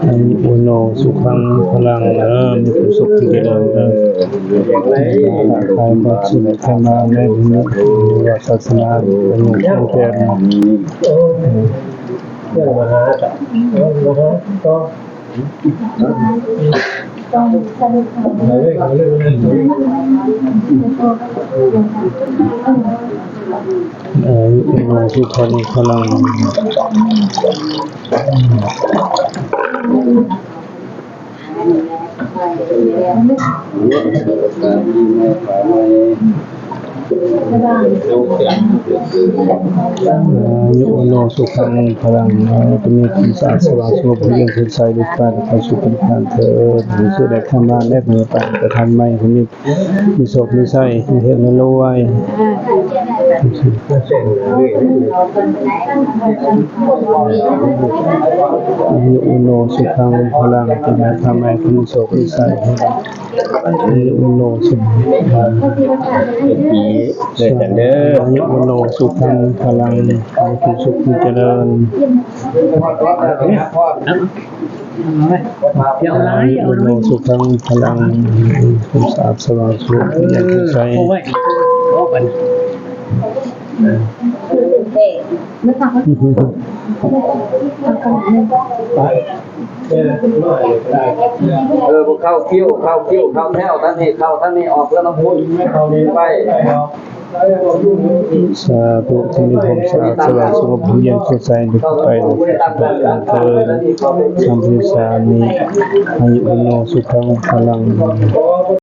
อายุวันโนสุขังพลังมีความสุขที่เจริญขายความสุขเข้ามาในบุญว่าศาสนาเป็นหนึ่งของแก่นมาหาก็วันโนสุขังพลังยุโนสุขังพลังจะมีคุณสารสว่างสงบเย็นสดใสด้วยการเข้าสู่ปฏิภาณเถิดหรือสุดได้เข้ามาแนบเหนือไปแต่ทันไม่คนนี้มีโศกมีไส้มีเหตุไม่รู้ไว้ยุโนสุขังพลังจะได้ทำให้คนมีโศกมีไส้ยุโนสุขังเกิดจากเด้อยุโนสุขังพลังมีความสุขมีเจริญยุโนสุขังพลังคุณสารสว่างสุขอย่างที่ใช้เข้าคิ้วเข้าแถวท่านนี้ออกแล้วน้ำพุเข้านี้ไปสาธุที่มีความสะอาดสว่างสงบเย็นสดใสดุจไปการเทินสัมพุทธามีอายุโนสุขังพลัง